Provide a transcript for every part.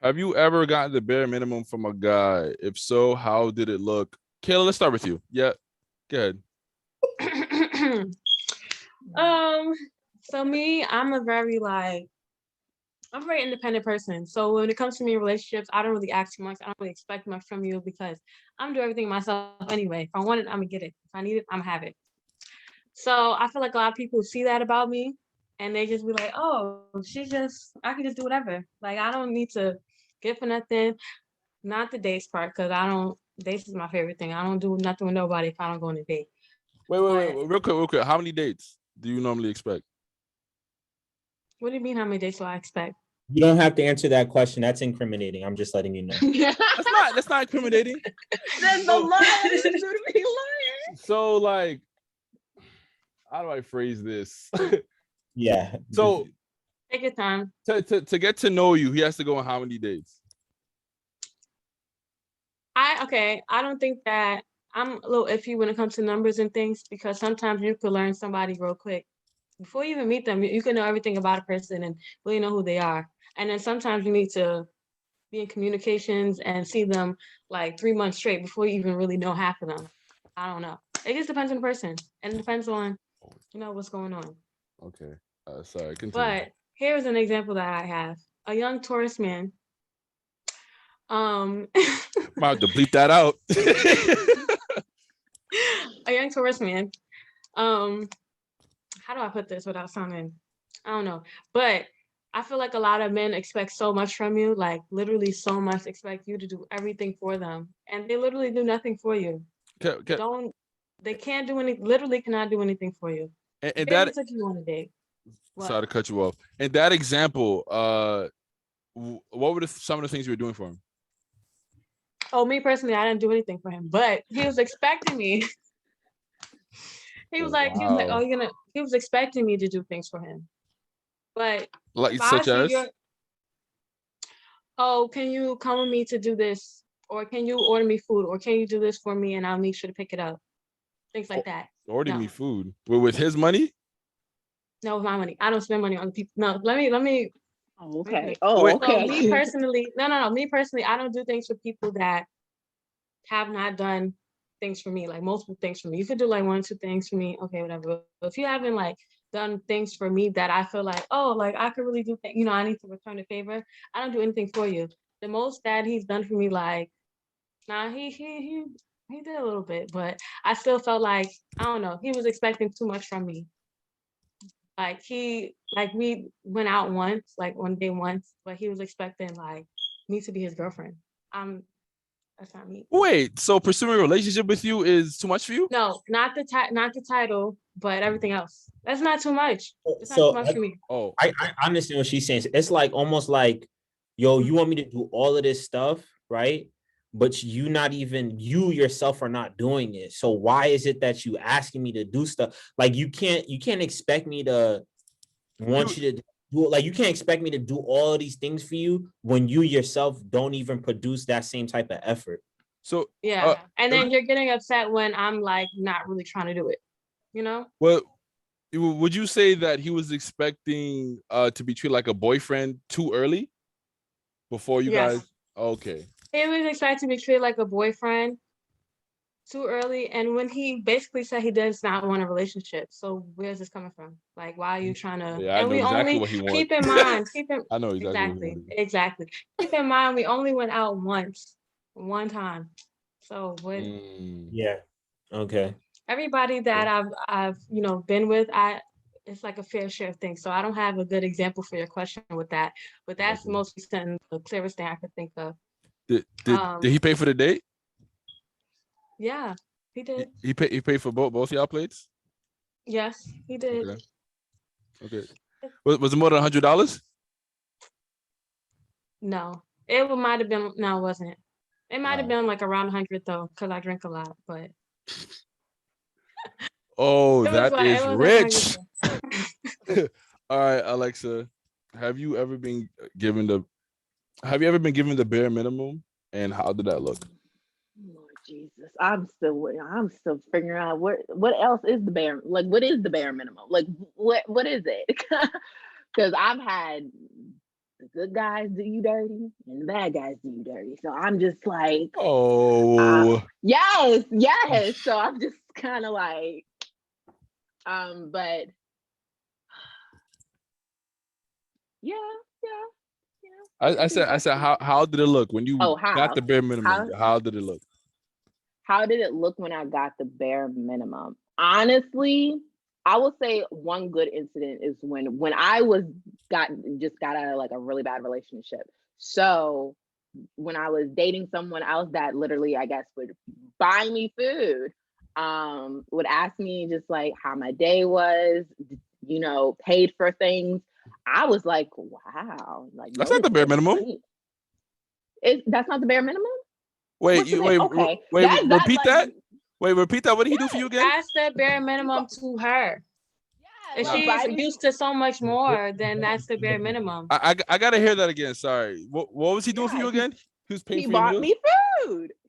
Have you ever gotten the bare minimum from a guy? If so, how did it look? Kayla, let's start with you. Yeah, go ahead. So me, I'm a very independent person. So when it comes to me in relationships, I don't really ask too much. I don't really expect much from you because I'm doing everything myself anyway. If I want it, I'm gonna get it. If I need it, I'm gonna have it. So I feel like a lot of people see that about me and they just be like, oh, I can just do whatever. Like I don't need to get for nothing. Not the dates part, because dates is my favorite thing. I don't do nothing with nobody if I don't go on a date. Wait. But Real quick. How many dates do you normally expect? what do you mean how many dates do I expect? You don't have to answer that question. That's incriminating. I'm just letting you know. That's not incriminating. That's the liar. You should be lying. So like, how do I phrase this? Yeah. So Take your time. To get to know you, he has to go on how many dates? I don't think that I'm a little iffy when it comes to numbers and things because sometimes you could learn somebody real quick. Before you even meet them, you can know everything about a person and really know who they are. And then sometimes you need to be in communications and see them like 3 months straight before you even really know half of them. I don't know. It just depends on the person and it depends on, what's going on. Okay. Sorry, continue. But here's an example that I have. A young Taurus man. I'm about to bleep that out. A young Taurus man. How do I put this without sounding? I don't know. But I feel like a lot of men expect so much from you, like literally so much, expect you to do everything for them. And they literally do nothing for you. They can't do any, literally cannot do anything for you. And that took you on a date. Sorry to cut you off. In that example, what were some of the things you were doing for him? Oh, me personally, I didn't do anything for him, but he was expecting me. He was like, oh, he was expecting me to do things for him. But like such as, can you come with me to do this? Or can you order me food? Or can you do this for me and I'll make sure to pick it up? Things like that. Order me food. With his money? No, with my money. I don't spend money on people. No, let me. Oh, okay. Oh, okay. So me personally, no. Me personally, I don't do things for people that have not done things for me, like multiple things for me. You could do like 1 or 2 things for me, okay, whatever. But if you haven't like done things for me that I feel like, oh, like I could really do things, I need to return the favor. I don't do anything for you. The most that he's done for me, like, he did a little bit, but I still felt like, I don't know, he was expecting too much from me. Like we went out once, like one day once, but he was expecting like me to be his girlfriend. That's not me. Wait, so pursuing a relationship with you is too much for you? No, not the title, but everything else. That's not too much. It's not So too much for me. Oh, I understand what she's saying. It's like almost like, yo, you want me to do all of this stuff, right? But you yourself are not doing it. So why is it that you asking me to do stuff? Like you can't expect me to want you to do it. Like you can't expect me to do all of these things for you when you yourself don't even produce that same type of effort. So yeah, and then you're getting upset when I'm like not really trying to do it. Well, would you say that he was expecting to be treated like a boyfriend too early before you guys? Okay. He was expecting to be treated like a boyfriend too early, and when he basically said he does not want a relationship. So where's this coming from? Like, why are you trying to? Yeah, and we exactly what he wants. Keep in mind, I know exactly. Exactly. Keep in mind, we only went out one time. So what? Yeah. Okay. Everybody that I've been with, it's like a fair share of things. So I don't have a good example for your question with that, but that's the most recent, the clearest thing I could think of. Did he pay for the date? Yeah, he did. He paid for both y'all plates? Yes, he did. Okay. Was it more than $100? No, it might have been. No, it wasn't. It might have been like around 100 though, because I drink a lot. But oh, that is rich. All right, Alexa, have you ever been given the bare minimum, and how did that look? Lord Jesus, I'm still figuring out what else is the bare, like what is the bare minimum, like what is it? Because I've had good guys do you dirty and the bad guys do you dirty. So I'm just like, Oh, yes. So I'm just kind of like, but yeah. I said, how did it look when you got the bare minimum? How did it look? How did it look when I got the bare minimum? Honestly, I will say one good incident is when I got out of like a really bad relationship. So when I was dating someone else that literally, I guess, would buy me food, would ask me just like how my day was, paid for things. I was like, wow, like That's not the bare minimum. That's not the bare minimum. Wait, okay. Repeat that. Wait, repeat that. What did he do for you again? That's the bare minimum to her. Yeah, if she's used to so much more, then that's the bare minimum. I gotta hear that again. Sorry. What was he doing for you again? He was paying for your meals?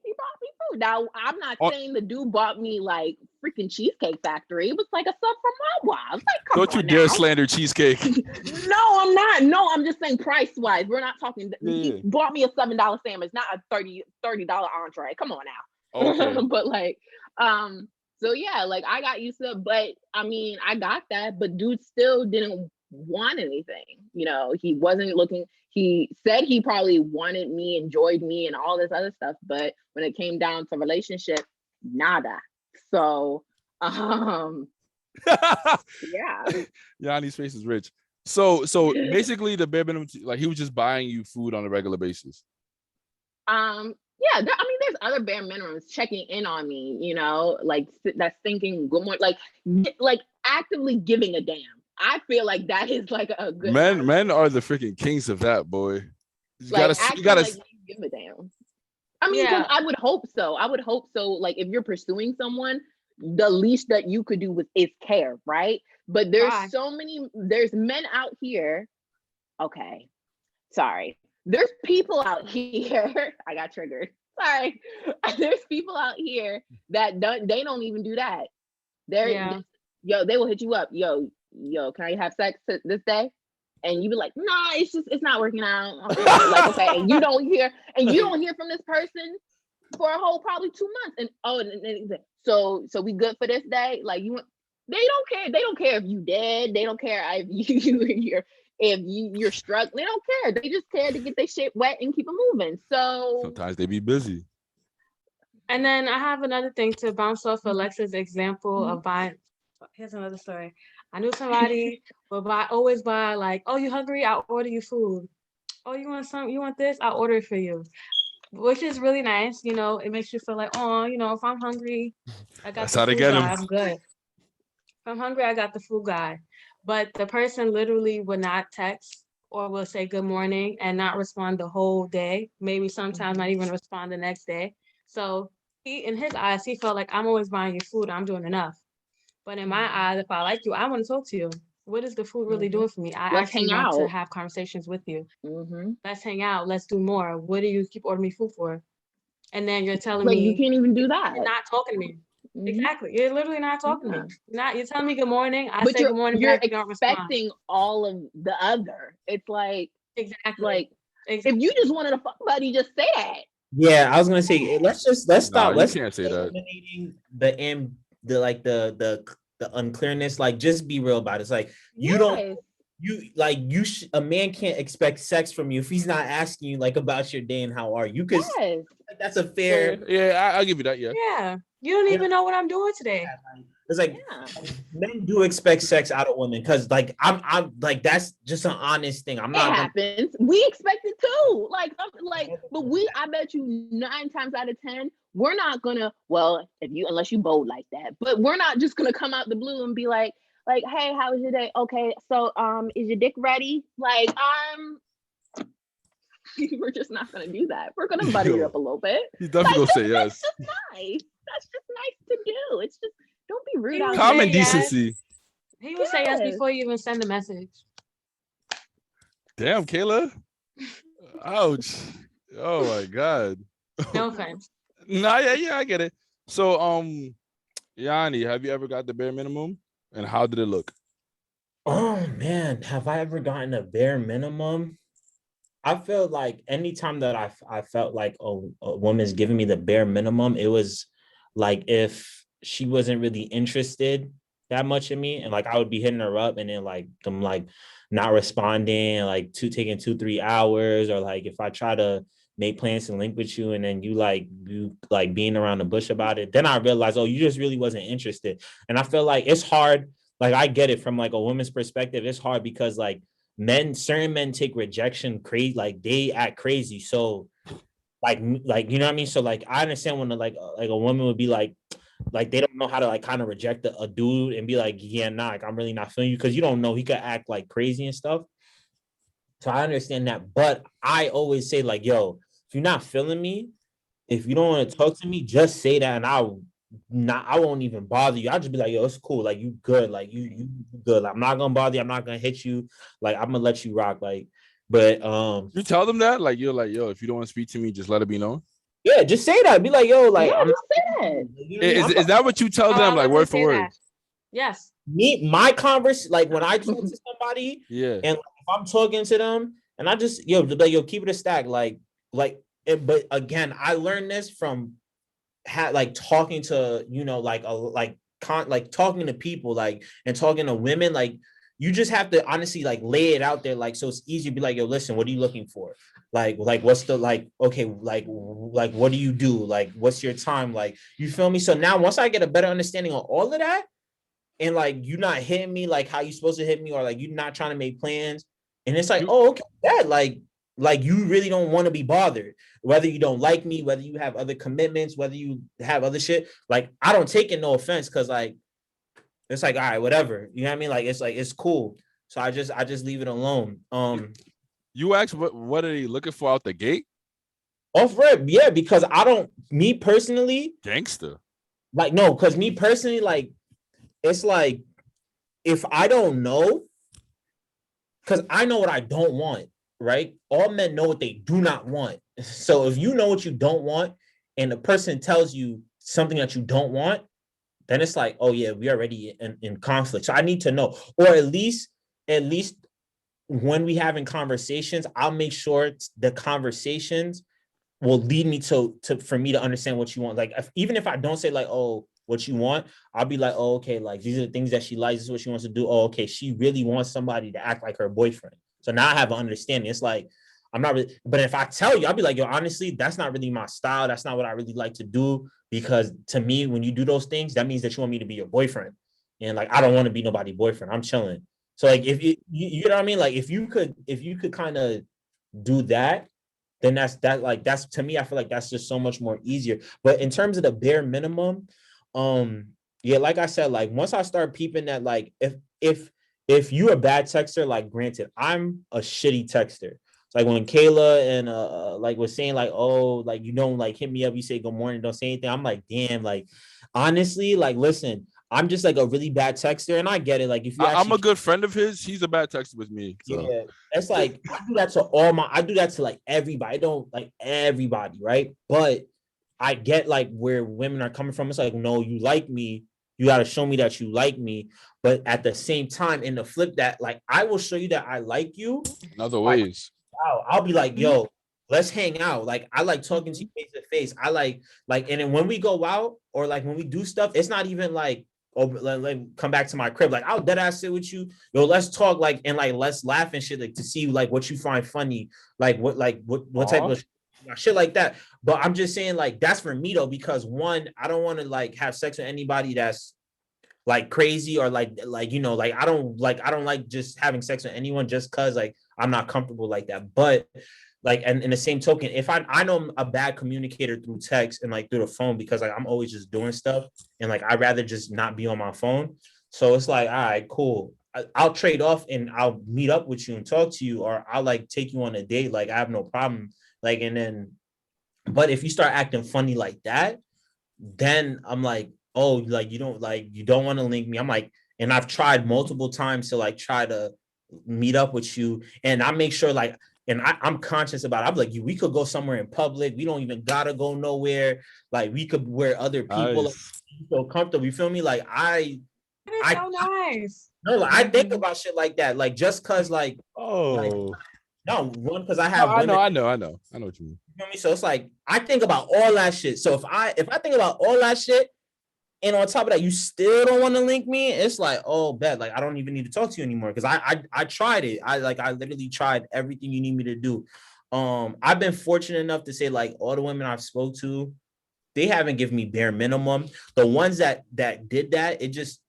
He bought me food. Now I'm not saying the dude bought me like freaking Cheesecake Factory. It was like a sub from Wawa. I was like, come Don't you dare slander cheesecake. No, I'm not. No, I'm just saying price wise. We're not talking. He bought me a $7 sandwich, not a $30 entree. Come on now. Okay. But like, so yeah, like I got used to it, but I mean, I got that, but dude still didn't want anything. He wasn't looking. He said he probably wanted me, enjoyed me, and all this other stuff, but when it came down to relationship, nada. So, yeah. Yanni's face is rich. So basically, the bare minimum, like he was just buying you food on a regular basis. Yeah, there's other bare minimums checking in on me, like that's thinking good morning, like actively giving a damn. I feel like that is like a good men are the freaking kings of that, boy. You gotta like give a damn. I mean, because I would hope so. Like if you're pursuing someone, the least that you could do is care, right? But there's there's men out here. Okay, sorry. There's people out here. I got triggered. Sorry. There's people out here that they don't even do that. They will hit you up. Yo, can I have sex this day? And you be like, nah, it's not working out. Okay. And you don't hear from this person for a whole probably 2 months. And so we good for this day? Like they don't care. They don't care if you dead. They don't care if you're struck. They don't care. They just care to get their shit wet and keep it moving. So sometimes they be busy. And then I have another thing to bounce off Alexia's example of buying. Here's another story. I knew somebody would always buy like, oh, you hungry? I'll order you food. Oh, you want this? I'll order it for you. Which is really nice. It makes you feel like, oh, if I'm hungry, I got the food guy. I'm good. If I'm hungry, I got the food guy. But the person literally would not text or will say good morning and not respond the whole day. Maybe sometimes not even respond the next day. So in his eyes, he felt like I'm always buying you food. I'm doing enough. But in my eyes, if I like you, I want to talk to you. What is the food really doing for me? Let's actually want to have conversations with you. Let's hang out. Let's do more. What do you keep ordering me food for? And then you're telling me you can't even do that. You're not talking to me. Exactly. You're literally not talking to me. You're telling me good morning. I say good morning back. You don't respond. Expecting all of the other. It's like exactly. Like if you just wanted a fuck buddy, just say that. Yeah, I was gonna say let's stop. Let's can't say that. Eliminating the unclearness. Like, just be real about it. It's like a man can't expect sex from you if he's not asking you like about your day and how are you. Because that's a fair. Yeah, I'll give you that. Yeah. Yeah, you don't even know what I'm doing today. It's like men do expect sex out of women because like I'm like that's just an honest thing. I'm not. It happens. We expect it too. Like, but I bet you 9 times out of 10, we're not gonna. Well, unless you bold like that, but we're not just gonna come out the blue and be like, hey, how was your day? Okay, so is your dick ready? Like, we're just not gonna do that. We're gonna butter you up a little bit. He's definitely gonna say yes. That's just nice. That's just nice to do. It's just. Don't be rude. Common decency. Yes. He will say yes before you even send a message. Damn, Kayla. Ouch. Oh my God. No offense. Nah, yeah, I get it. So, Yanni, have you ever got the bare minimum? And how did it look? Oh man, have I ever gotten a bare minimum? I feel like anytime that I felt like a woman's giving me the bare minimum, it was like if she wasn't really interested that much in me, and like I would be hitting her up, and then like them like not responding, like taking 2-3 hours, or like if I try to make plans to link with you and then you like being around the bush about it, then I realized, oh, you just really wasn't interested. And I feel like it's hard. Like I get it from like a woman's perspective. It's hard because like certain men take rejection crazy, like they act crazy. So like you know what I mean? So like I understand when like a woman would be like they don't know how to like kind of reject a dude and be like, yeah, nah, like I'm really not feeling you, because you don't know, he could act like crazy and stuff. So I understand that. But I always say, like, yo, if you're not feeling me, if you don't want to talk to me, just say that, and I won't even bother you. I'll just be like, yo, it's cool. Like you good. Like you good. Like, I'm not gonna bother you. I'm not gonna hit you. Like I'm gonna let you rock. Like, but you tell them that, like you're like, yo, if you don't want to speak to me, just let it be known. yeah, just say that. Be like, yo, like yeah, I'm just say that. you know what I mean? Is that what you tell them, like word for word? That. Yes. My converse, like when I talk to somebody, Yeah. and like, if I'm talking to them, and I just like keep it a stack, but again, I learned this from like talking to like talking to people, like, and talking to women. Like you just have to honestly like lay it out there, like, so it's easy to be like, yo, listen, what are you looking for? Like what's the like, okay, like what do you do? Like what's your time? Like, you feel me? So now once I get a better understanding of all of that, and like you not hitting me like how you supposed to hit me, or like you not trying to make plans, and it's like, oh, okay, that like you really don't want to be bothered, whether you don't like me, whether you have other commitments, whether you have other shit. Like I don't take it no offense, because like it's like, all right, whatever, you know what I mean? Like it's cool. So I just leave it alone. You ask what are they looking for out the gate? Off rip, yeah, because I don't, me personally, Gangster. like, no, because me personally, like, it's like, if I don't know, because I know what I don't want, right? All men know what they do not want. So if you know what you don't want, and the person tells you something that you don't want, then it's like, oh yeah, we already in conflict. So I need to know, or at least when we having conversations, I'll make sure the conversations will lead me to for me to understand what you want. Like even if I don't say like, oh, what you want, I'll be like, oh, okay, like these are the things that she likes, this is what she wants to do. Oh, okay, she really wants somebody to act like her boyfriend. So now I have an understanding. It's like, I'm not really, but if I tell you, I'll be like, yo, honestly, that's not really my style. That's not what I really like to do. Because to me, when you do those things, that means that you want me to be your boyfriend. And like, I don't want to be nobody's boyfriend. I'm chilling. So like, if you know what I mean? Like if you could kind of do that, then that's to me, I feel like that's just so much more easier. But in terms of the bare minimum, yeah, like I said, like once I start peeping that, like if you're a bad texter, like granted, I'm a shitty texter. It's like when Kayla and like was saying like, oh, like you don't like hit me up, you say good morning, don't say anything. I'm like, damn, like honestly, like listen, I'm just like a really bad texter, and I get it. Like if you I'm a good friend of his, he's a bad texter with me. So. Yeah, it's like I do that to like everybody. I don't like everybody, right? But I get like where women are coming from. It's like, no, you like me, you got to show me that you like me. But at the same time, in the flip, that like I will show you that I like you in other ways. I'll be like, yo, let's hang out. Like I like talking to you face to face. I like, and then when we go out or like when we do stuff, it's not even like, oh, let come back to my crib. Like I'll dead ass sit with you. Yo, let's talk, like, and like let's laugh and shit, like to see like what you find funny, what type of shit like that. But I'm just saying, like, that's for me though, because one, I don't want to like have sex with anybody that's like crazy, or like you know, like I don't like just having sex with anyone just cause like I'm not comfortable like that. But like, and in the same token, if I know I'm a bad communicator through text and like through the phone, because like I'm always just doing stuff, and like I'd rather just not be on my phone. So it's like, all right, cool, I'll trade off and I'll meet up with you and talk to you, or I'll like take you on a date. Like I have no problem. Like, and then, but if you start acting funny like that, then I'm like, oh, like you don't want to link me. I'm like, and I've tried multiple times to like try to meet up with you, and I make sure like, and I'm conscious about it. I'm like, we could go somewhere in public. We don't even gotta go nowhere. Like we could where other people Nice. feel comfortable. You feel me? Like That is so nice. no, like, I think about shit like that. Like just cause like Oh, No, one, because I No, have women. I know what you mean. You know me? So it's like I think about all that shit. So if I think about all that shit, and on top of that, you still don't want to link me, it's like, oh, bet, like I don't even need to talk to you anymore because I tried it. I literally tried everything you need me to do. I've been fortunate enough to say like all the women I've spoke to, they haven't given me bare minimum. The ones that did that, it just,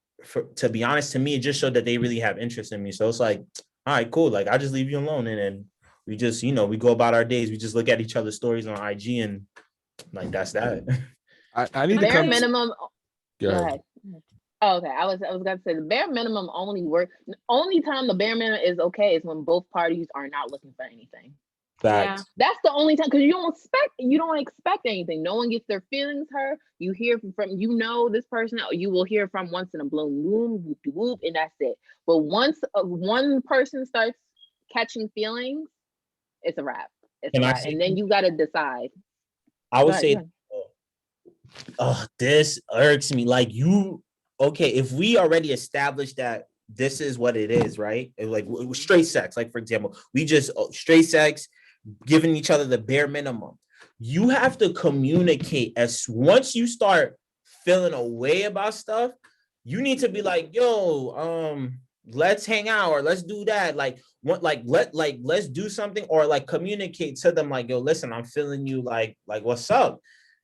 to be honest, to me, it just showed that they really have interest in me. So it's like, all right, cool. Like I just leave you alone, and then we just, we go about our days. We just look at each other's stories on IG, and like that's that. I need to bare come minimum. Go ahead. Oh, okay, I was gonna say the bare minimum only work. The only time the bare minimum is okay is when both parties are not looking for anything. Facts. That's the only time, because you don't expect anything. No one gets their feelings hurt. You hear from this person. You will hear from once in a blue moon, whoop de whoop, and that's it. But once one person starts catching feelings, it's a wrap. It's a wrap, and then you got to decide. I would say, this irks me. Like okay, if we already established that this is what it is, right? Like it was straight sex. Like for example, we just straight sex, giving each other the bare minimum. You have to communicate. As once you start feeling a way about stuff, you need to be like, yo, let's hang out or let's do that. Like what, let's do something, or like communicate to them like, yo, listen, I'm feeling you, like what's up?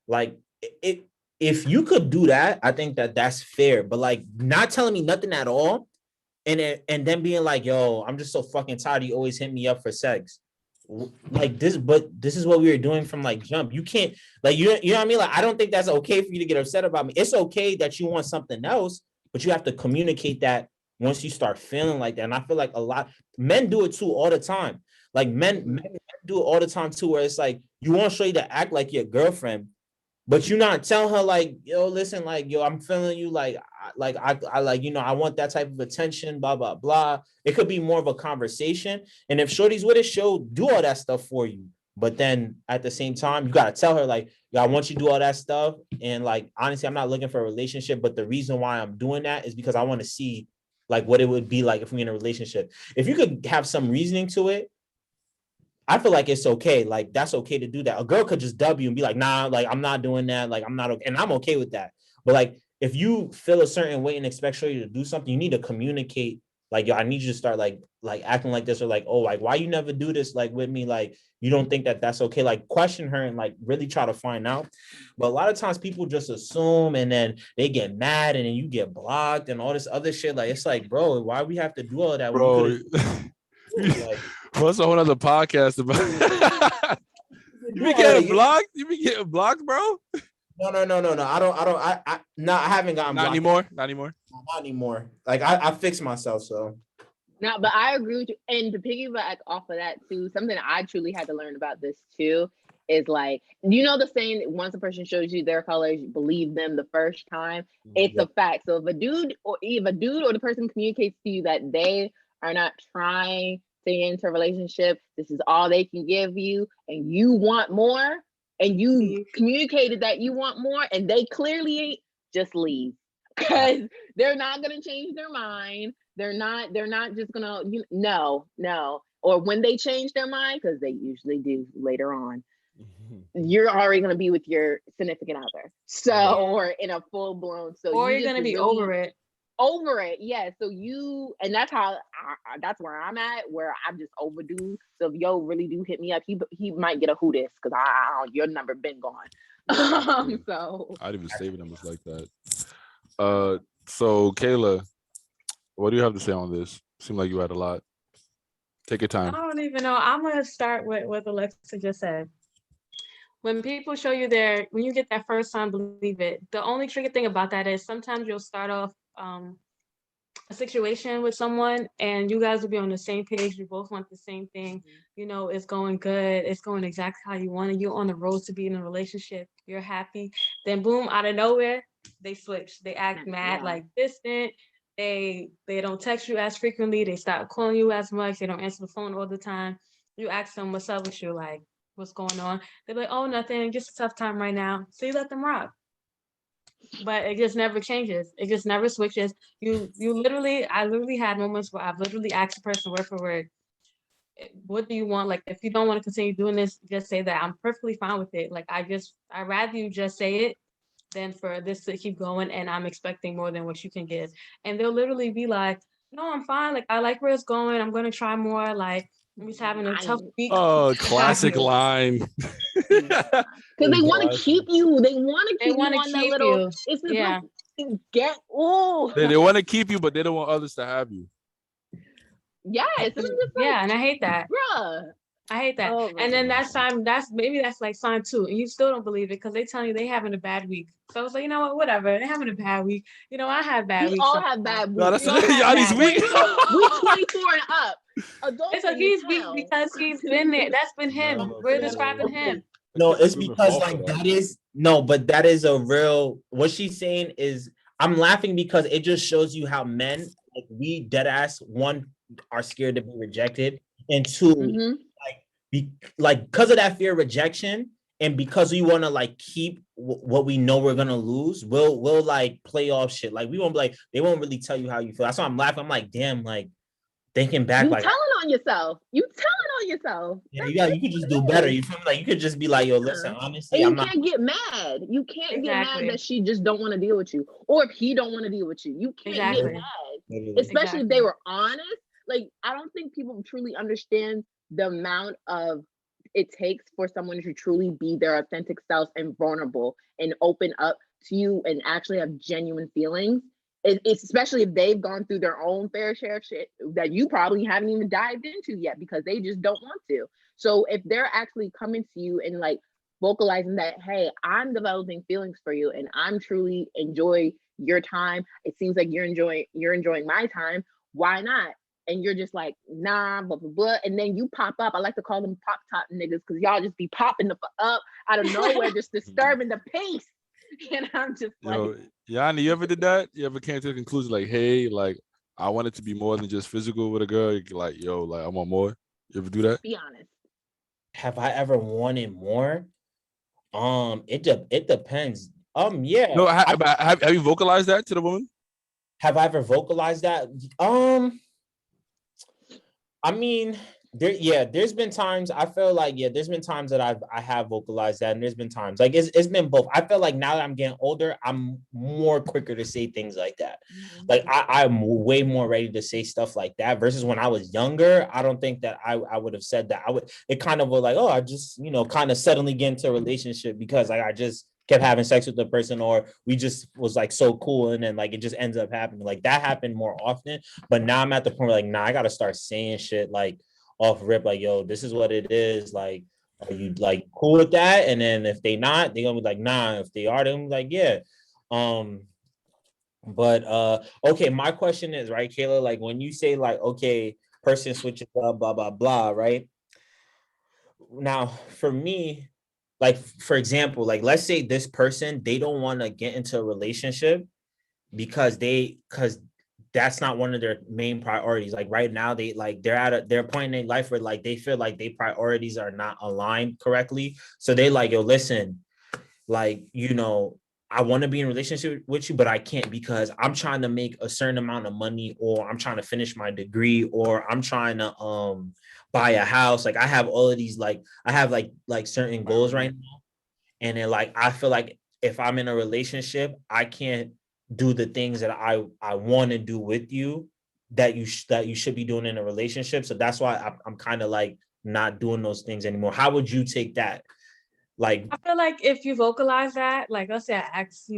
Like it, if you could do that, I think that's fair. But like not telling me nothing at all, and then being like, yo, I'm just so fucking tired. You always hit me up for sex. Like this, but this is what we were doing from like jump. You can't, like, you know what I mean? Like, I don't think that's okay for you to get upset about me. It's okay that you want something else, but you have to communicate that once you start feeling like that. And I feel like a lot men do it too all the time. Like men do it all the time too, where it's like you want Shorty to act like your girlfriend, but you not tell her like, yo, listen, like, yo, I'm feeling you, like I like, I want that type of attention, blah blah blah. It could be more of a conversation, and if Shorty's with it, she'll do all that stuff for you. But then at the same time, you gotta tell her like, yo, I want you to do all that stuff, and like honestly, I'm not looking for a relationship, but the reason why I'm doing that is because I want to see like what it would be like if we're in a relationship. If you could have some reasoning to it, I feel like it's okay. Like that's okay to do that. A girl could just dub you and be like, nah, like I'm not doing that. Like I'm not okay. And I'm okay with that. But like if you feel a certain way and expect you to do something, you need to communicate. Like, yo, I need you to start like acting like this, or like, oh, like why you never do this like with me? Like you don't think that that's okay? Like question her and like really try to find out. But a lot of times people just assume, and then they get mad, and then you get blocked and all this other shit. Like it's like, bro, why we have to do all that? Bro, like, what's a whole other podcast about? You be getting blocked? You be getting blocked, bro? No. I haven't gotten blocked. Not anymore. Not anymore. Like I fixed myself, so. No, but I agree with you. And to piggyback off of that too, something I truly had to learn about this too is like, the saying, once a person shows you their colors, you believe them the first time. It's a fact. So if a dude or the person communicates to you that they are not trying to get into a relationship, this is all they can give you, and you want more, and you communicated that you want more, and they clearly ain't, just leave. Because they're not gonna change their mind. They're not just gonna, no. Or when they change their mind, because they usually do later on, you're already gonna be with your significant other. So, or in a full blown, or you're gonna be over it. Yeah. So and that's how that's where I'm at, where I'm just overdue. So if yo really do hit me up, he might get a who this, because your number been gone. So I didn't even save numbers like that. So Kayla, what do you have to say on this? Seemed like you had a lot. Take your time. I don't even know. I'm gonna start with what Alexia just said. When people show you when you get that first time, believe it. The only tricky thing about that is sometimes you'll start off a situation with someone and you guys will be on the same page. You both want the same thing. It's going good. It's going exactly how you want it. You're on the road to be in a relationship. You're happy. Then boom, out of nowhere, they switch. They act mad, like distant. They don't text you as frequently. They stop calling you as much. They don't answer the phone all the time. You ask them what's up with you, like what's going on. They're like, oh, nothing, just a tough time right now. So you let them rock. But it just never changes. It just never switches. I literally had moments where I've literally asked a person word for word, what do you want? Like, if you don't want to continue doing this, just say that. I'm perfectly fine with it. Like, I'd rather you just say it than for this to keep going and I'm expecting more than what you can give. And they'll literally be like, no, I'm fine. Like, I like where it's going. I'm going to try more. Like, I'm just having a tough week. Oh, classic line. Because they want to keep you. They want to keep you on that little. You. It's just like, get, oh. They want to keep you, but they don't want others to have you. Yes. And I'm just like, yeah, and I hate that. Bruh. I hate that. Oh, and then that's like sign 2. And you still don't believe it because they tell you they having a bad week. So it's like, you know what, whatever. They're having a bad week. You know, I have bad weeks. We all have bad weeks. No, that's Yanni's week. We're 24 and up. Adults, it's like he's weak because he's been there. That's been him. We're describing him. No, it's because like that is a real, what she's saying is, I'm laughing because it just shows you how men, like, we dead ass, one, are scared to be rejected, and two, because of that fear of rejection, and because we want to like keep what we know we're gonna lose, we'll like play off shit. Like, we won't be like, they won't really tell you how you feel. That's why I'm laughing. I'm like, damn, like, thinking back, you like, telling on yourself. Yeah, you could just do better. You feel me? Like, you could just be like, yo, listen, honestly, and you can't get mad. You can't get mad that she just don't want to deal with you, or if he don't want to deal with you. You can't get mad, especially if they were honest. Like, I don't think people truly understand the amount of it takes for someone to truly be their authentic self and vulnerable and open up to you and actually have genuine feelings. It's especially if they've gone through their own fair share of shit that you probably haven't even dived into yet because they just don't want to. So if they're actually coming to you and like vocalizing that, hey, I'm developing feelings for you and I'm truly enjoy your time. It seems like you're enjoying my time. Why not? And you're just like, nah, blah, blah, blah. And then you pop up. I like to call them pop top niggas because y'all just be popping the up out of nowhere, just disturbing the peace. And I'm just like, yo, Yanni, you ever did that? You ever came to the conclusion like, hey, like, I want it to be more than just physical with a girl? You're like, yo, like, I want more. You ever do that? Be honest. Have I ever wanted more? It depends. Yeah. No, have you vocalized that to the woman? Have I ever vocalized that? I mean, there's been times I feel like, there's been times that I have vocalized that, and there's been times like it's been both. I feel like now that I'm getting older, I'm more quicker to say things like that. Like, I'm way more ready to say stuff like that versus when I was younger. I don't think that I would have said that. It kind of was like, oh, I just, kind of suddenly get into a relationship because like I just kept having sex with the person, or we just was like so cool, and then like it just ends up happening. Like, that happened more often. But now I'm at the point where, like, nah, I gotta start saying shit like off rip, like, yo, this is what it is. Like, are you like cool with that? And then if they not, they're gonna be like, nah. If they are, they're gonna be like, yeah. But okay, my question is, right, Kayla, like, when you say like, okay, person switches up, blah blah blah, right? Now, for me, like, for example, like, let's say this person, they don't want to get into a relationship because that's not one of their main priorities. Like, right now, they're at their point in their life where like they feel like their priorities are not aligned correctly. So they like, yo, listen, like, I want to be in a relationship with you, but I can't because I'm trying to make a certain amount of money, or I'm trying to finish my degree, or I'm trying to buy a house. Like, I have all of these, like, I have like certain goals right now. And then like, I feel like if I'm in a relationship, I can't do the things that I want to do with you that you should be doing in a relationship. So that's why I'm kind of like not doing those things anymore. How would you take that? Like, I feel like if you vocalize that, like, let's say I ask,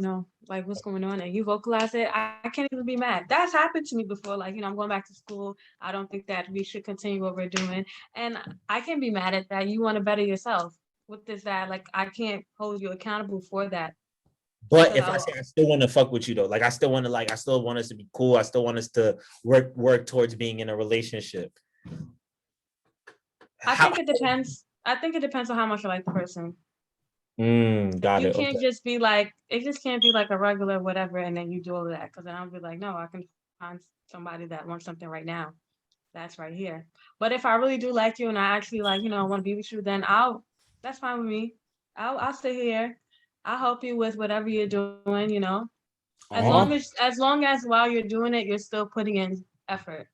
like, what's going on, and you vocalize it, I can't even be mad. That's happened to me before. Like, I'm going back to school. I don't think that we should continue what we're doing. And I can't be mad at that. You want to better yourself. What is that? Like, I can't hold you accountable for that. But if I say I still want to fuck with you though, like, I still want us to be cool. I still want us to work towards being in a relationship. I think it depends. I think it depends on how much you like the person. Got it. You can't just be like, it just can't be like a regular whatever, and then you do all of that. Because then I'll be like, no, I can find somebody that wants something right now. That's right here. But if I really do like you and I actually like, want to be with you, then that's fine with me. I'll stay here. I'll help you with whatever you're doing, As long as while you're doing it, you're still putting in effort.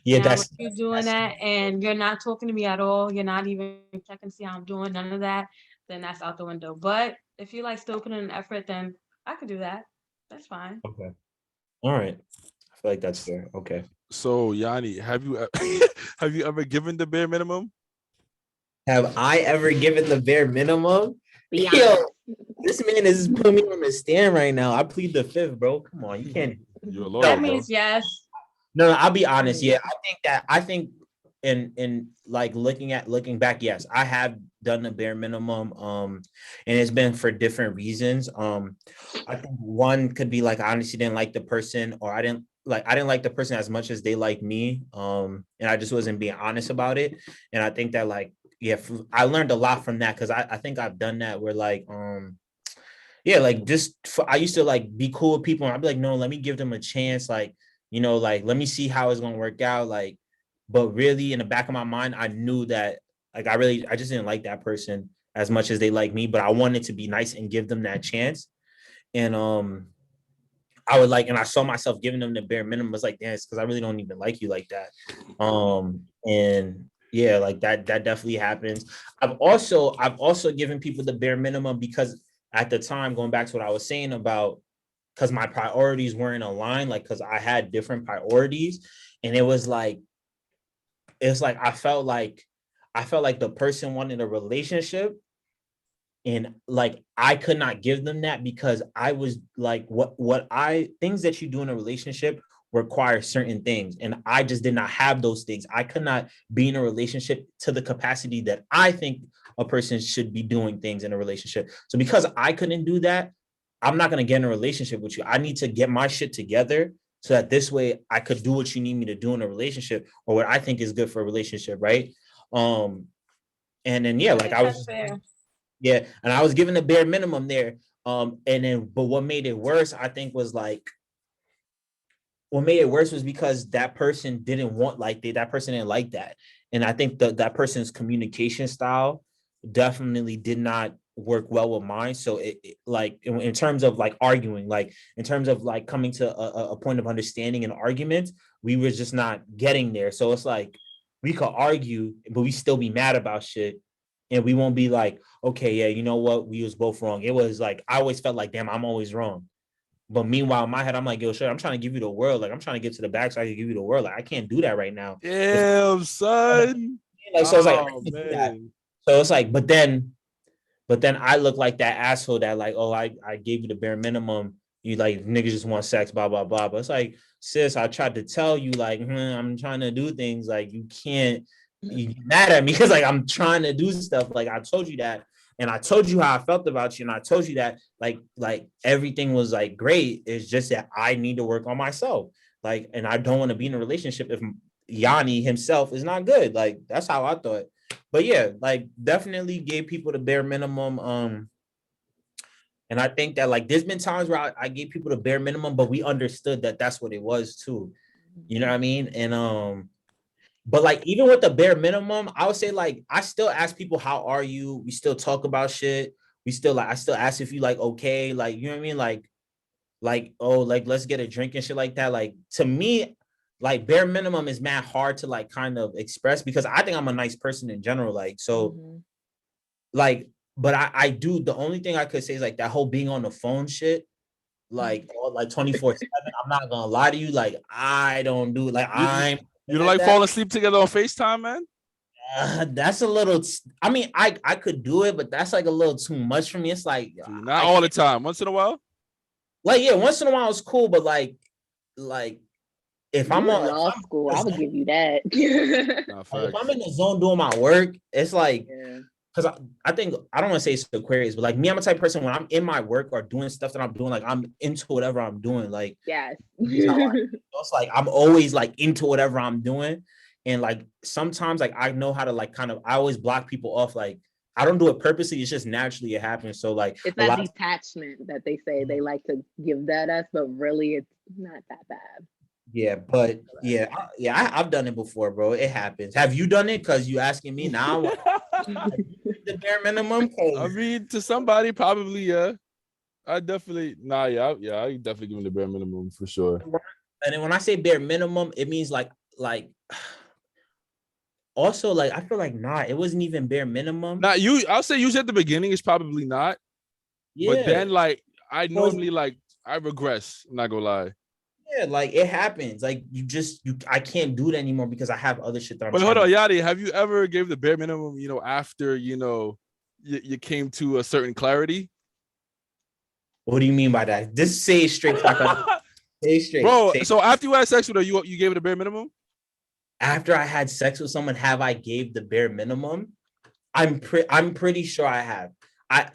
Yeah, now that's if you're doing that and you're not talking to me at all, you're not even checking to see how I'm doing, none of that, then that's out the window. But if you like still putting in effort, then I could do that. That's fine. okay. All right. I feel like that's fair. Okay. So Yanni, have you ever given the bare minimum? Have I ever given the bare minimum? Be Yo, honest. this man is putting me on the stand right now. I plead the fifth, bro. Come on, you can't. You're a That lawyer, bro. means yes. No, I'll be honest. Yeah, I think in like looking back, yes, I have done the bare minimum. And it's been for different reasons. I think one could be like I honestly didn't like the person, or I didn't like the person as much as they like me. And I just wasn't being honest about it. And I think that like yeah, I learned a lot from that because I think I've done that where like yeah, like just I used to like be cool with people and I'd be like, no, let me give them a chance. Like, like let me see how it's gonna work out. Like, but really in the back of my mind, I knew that like I just didn't like that person as much as they like me, but I wanted to be nice and give them that chance. And I would like, and I saw myself giving them the bare minimum. It's like, damn, it's because I really don't even like you like that. And yeah, like that definitely happens. I've also given people the bare minimum because at the time, going back to what I was saying about because my priorities weren't aligned, like because I had different priorities, and it's like I felt like the person wanted a relationship and like I could not give them that because I was like what I things that you do in a relationship require certain things and I just did not have those things. I could not be in a relationship to the capacity that I think a person should be doing things in a relationship. So because I couldn't do that, I'm not going to get in a relationship with you. I need to get my shit together so that this way I could do what you need me to do in a relationship or what I think is good for a relationship, right? um and then yeah, I like think I that's was fair. yeah, and I was given the bare minimum there. And then, but what made it worse, I think, was like what made it worse was because that person didn't want like that person didn't like that, and I think that person's communication style definitely did not work well with mine. So like in terms of like arguing, like in terms of like coming to a point of understanding and argument, we were just not getting there. So it's like we could argue, but we still be mad about shit and we won't be like, okay, yeah, you know what? We was both wrong. It was like, I always felt like, damn, I'm always wrong. But meanwhile, in my head, I'm like, yo, shit, I'm trying to give you the world. Like, I'm trying to get to the back so I can give you the world. Like, I can't do that right now. Damn, son. Like, so it's like, I Oh can't do that. man. So it's like, but then I look like that asshole that like, oh, I gave you the bare minimum. You like niggas just want sex, blah, blah, blah. But it's like, sis, I tried to tell you, like, I'm trying to do things. Like, you get mad at me because like I'm trying to do stuff. Like I told you that. And I told you how I felt about you. And I told you that like everything was like great. It's just that I need to work on myself. Like, and I don't want to be in a relationship if Yanni himself is not good. Like, that's how I thought. But yeah, like definitely gave people the bare minimum. And I think that like there's been times where I gave people the bare minimum, but we understood that that's what it was too. You know what I mean? And but like even with the bare minimum, I would say like I still ask people how are you? We still talk about shit. We still like I still ask if you like okay, like you know what I mean? Like oh like let's get a drink and shit like that. Like to me, like bare minimum is mad hard to like kind of express because I think I'm a nice person in general. Like so like but I do the only thing I could say is like that whole being on the phone shit like all like 24/7. I'm not gonna lie to you, like I don't do like You don't at like that. falling asleep together on FaceTime, man? That's a little. I mean, I could do it, but that's like a little too much for me. It's like So not all the time. Once in a while. like yeah, once in a while it's cool, but like if I'm You in on law school, I would give you that. Nah, like, if facts. I'm in the zone doing my work, it's like Yeah. because I think I don't want to say it's Aquarius, but like me, I'm a type of person when I'm in my work or doing stuff that I'm doing, like I'm into whatever I'm doing. Like Yes. it's like I'm always like into whatever I'm doing. And like sometimes like I know how to like kind of I always block people off. Like I don't do it purposely, it's just naturally it happens. So like It's a that lot detachment that they say they like to give that us, but really it's not that bad. yeah, but yeah, I've done it before, bro. It happens. Have you done it? Because you asking me now the bare minimum. I mean, to somebody, probably, yeah. I definitely, I definitely give him the bare minimum for sure. And then when I say bare minimum, it means like Also, like, I feel like it wasn't even bare minimum. Not you. I'll say usually at the beginning it's probably not. Yeah. But then like I normally like I regress. I'm not gonna lie. Yeah, like it happens. Like I can't do it anymore because I have other shit that I'm But trying hold on, to. Yadi, have you ever gave the bare minimum, after you came to a certain clarity? What do you mean by that? Just say it straight. Say it straight. Bro, so after you had sex with her, you gave it a bare minimum? After I had sex with someone, have I gave the bare minimum? I'm pretty sure I have. I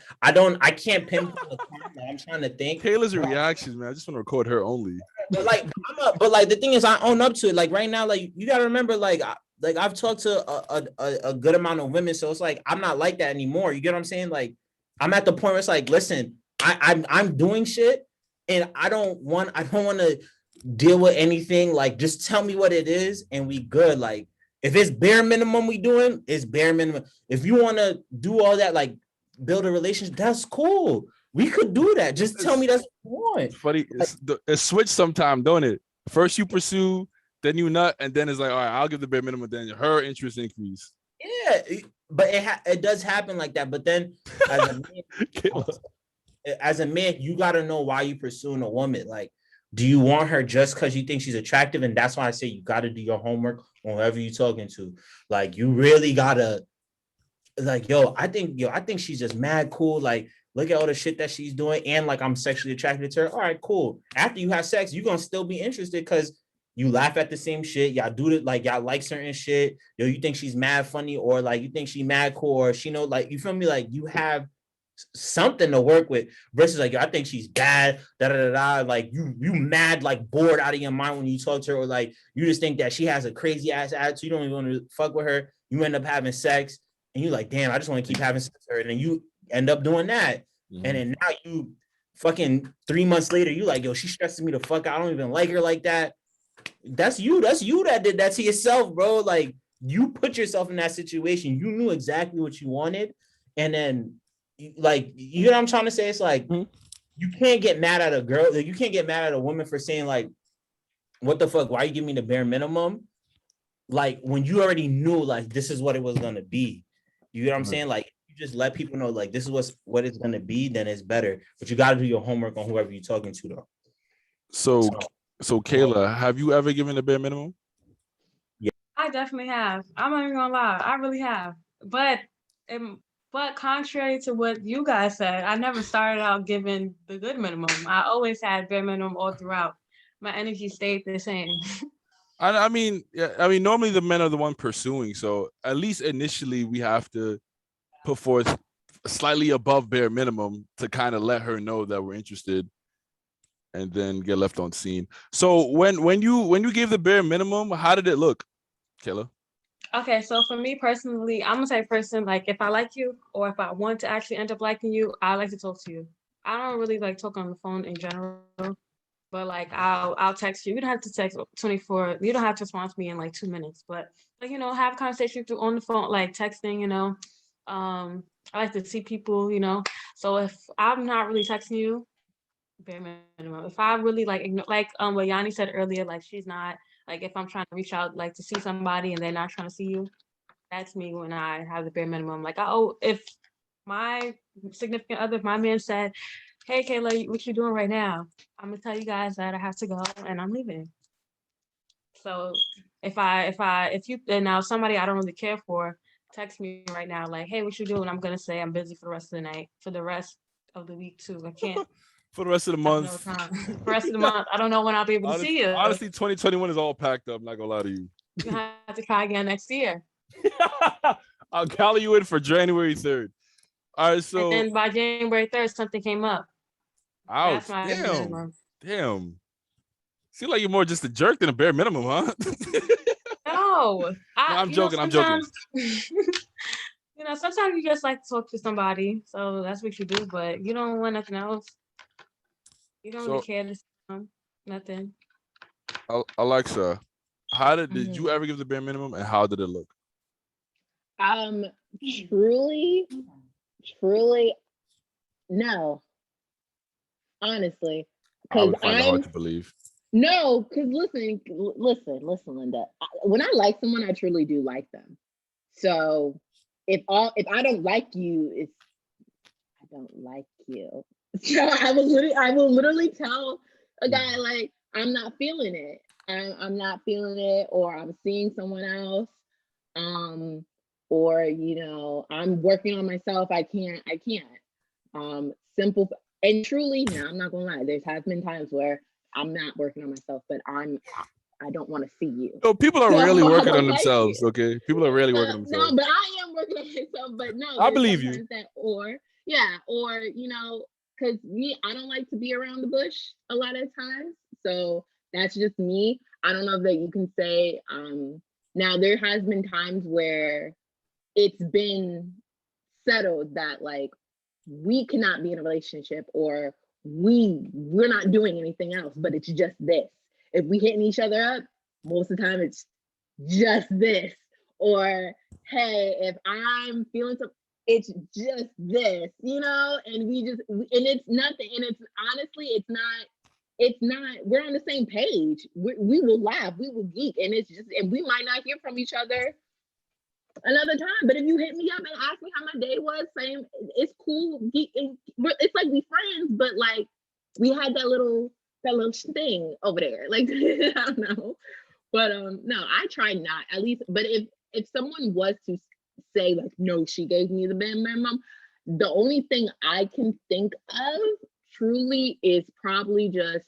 can't pinpoint the time. I'm trying to think. Kayla's reactions, man. I just want to record her only. But like the thing is, I own up to it. Like right now, like you gotta remember, like I've talked to a good amount of women, so it's like I'm not like that anymore. You get what I'm saying? Like I'm at the point where it's like, listen, I'm doing shit, and I don't want to deal with anything. Like just tell me what it is, and we good. Like if it's bare minimum we doing, it's bare minimum. If you want to do all that, like build a relationship, that's cool. We could do that. Just tell me that's what you want. It's funny. It's switch sometime, don't it? First you pursue, then you nut, and then it's like, all right, I'll give the bare minimum. Then her interest increase. Yeah, but it does happen like that. But then as a man, you got to know why you pursuing a woman. Like, do you want her just because you think she's attractive? And that's why I say you got to do your homework on whoever you're talking to. Like, you really gotta, like, I think she's just mad cool. Like, look at all the shit that she's doing, and like I'm sexually attracted to her. All right, cool. After you have sex, you're gonna still be interested because you laugh at the same shit. Y'all do it, like y'all like certain shit. You think she's mad funny, or like you think she mad cool, or she know, like, you feel me? Like you have something to work with versus like, I think she's bad, like you mad, like bored out of your mind when you talk to her, or like you just think that she has a crazy ass attitude, you don't even want to fuck with her, you end up having sex and you like, damn, I just want to keep having sex with her, and then you end up doing that. And then now you fucking 3 months later, you like, yo, she stresses me the fuck out, I don't even like her like that. That's you that did that to yourself, bro. Like you put yourself in that situation, you knew exactly what you wanted, and then like, you know what I'm trying to say? It's like, you can't get mad at a girl. You can't get mad at a woman for saying like, what the fuck? Why you give me the bare minimum? Like when you already knew like this is what it was gonna be. You know what I'm saying? Like you just let people know like this is what it's gonna be, then it's better. But you got to do your homework on whoever you're talking to, though. So Kayla, have you ever given a bare minimum? Yeah, I definitely have. I'm not even gonna lie, I really have. But contrary to what you guys said, I never started out giving the good minimum. I always had bare minimum all throughout. My energy stayed the same. I mean, normally the men are the one pursuing. So at least initially we have to put forth slightly above bare minimum to kind of let her know that we're interested, and then get left on scene. So when you gave the bare minimum, how did it look, Kayla? Okay, so for me personally, I'm the type of person, like if I like you or if I want to actually end up liking you, I like to talk to you. I don't really like talk on the phone in general, but like I'll text you. You don't have to text 24. You don't have to respond to me in like 2 minutes, but like have a conversation through on the phone, like texting. I like to see people. So if I'm not really texting you, bare minimum. If I really like what Yanni said earlier, like she's not. Like if I'm trying to reach out, like to see somebody and they're not trying to see you, that's me when I have the bare minimum. Like, if my significant other, if my man said, "Hey, Kayla, what you doing right now?" I'm gonna tell you guys that I have to go and I'm leaving. So if you and now somebody I don't really care for text me right now, like, "Hey, what you doing?" I'm gonna say I'm busy for the rest of the night, for the rest of the week too. I can't. For the rest of the month. For the rest of the month, I don't know when I'll be able to see you. Honestly, 2021 is all packed up. I'm not gonna lie to you. You have to try again next year. I'll call you in for January 3rd. All right, so and then by January 3rd, something came up. Ouch! Damn. Seems like you're more just a jerk than a bare minimum, huh? No, I'm joking. I'm joking. Sometimes you just like to talk to somebody, so that's what you do. But you don't want nothing else. You don't really care to nothing. Alexa, how did you ever give the bare minimum, and how did it look? Truly, no. Honestly, I would find it hard to believe. No, because listen, Linda. When I like someone, I truly do like them. So if I don't like you, it's I don't like you. So I will literally tell a guy like I'm not feeling it. I'm not feeling it, or I'm seeing someone else. Or I'm working on myself. I can't. Simple and truly. Now I'm not gonna lie. There has been times where I'm not working on myself, but I don't want to see you. No, people are So really I working don't on like themselves. you. Okay, people are really working on themselves. No, but I am working on myself. But no, I there's believe you. sometimes that, or because me, I don't like to be around the bush a lot of times. So that's just me. I don't know that you can say. Now there has been times where it's been settled that like we cannot be in a relationship, or we're not doing anything else, but it's just this. If we hitting each other up, most of the time it's just this. Or hey, if I'm feeling something, it's just this, and and it's nothing. And it's honestly, it's not, we're on the same page. We will laugh, we will geek, and we might not hear from each other another time. But if you hit me up and ask me how my day was, same, it's cool. It's like we friends, but like we had that little thing over there. Like I don't know. But no, I try not, at least. But if someone was to say like, no, she gave me the bare minimum, the only thing I can think of truly is probably just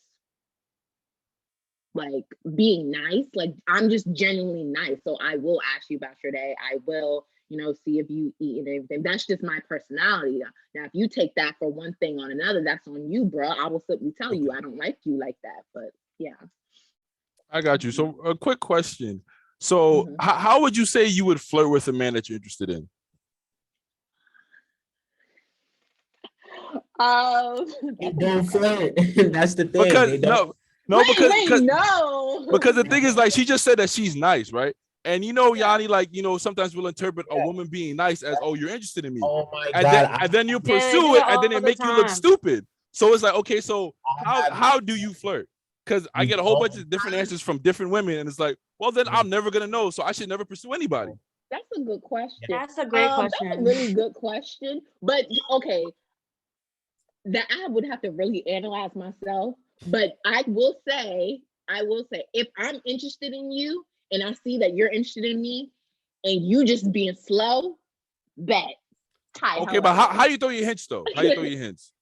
like being nice. Like I'm just genuinely nice, so I will ask you about your day. I will, see if you eat and everything. That's just my personality. Now, if you take that for one thing on another, that's on you, bro. I will simply tell you I don't like you like that. But yeah, I got you. So a quick question. So how would you say you would flirt with a man that you're interested in? Don't flirt. That's the thing. Because no, because the thing is, like, she just said that she's nice, right? And Yanni, like, sometimes we'll interpret a woman being nice as, oh, you're interested in me. Oh my and God. And then you pursue it, and then it make you look stupid. So it's like, okay, so how do you flirt? Because I get a whole bunch of different answers from different women, and it's like, well, then I'm never gonna know, so I should never pursue anybody. That's a good question. That's a great question. That's a really good question. But okay, that I would have to really analyze myself. But I will say, if I'm interested in you and I see that you're interested in me and you just being slow, bet. Hi, okay, but how you throw your hints though? How you throw your hints?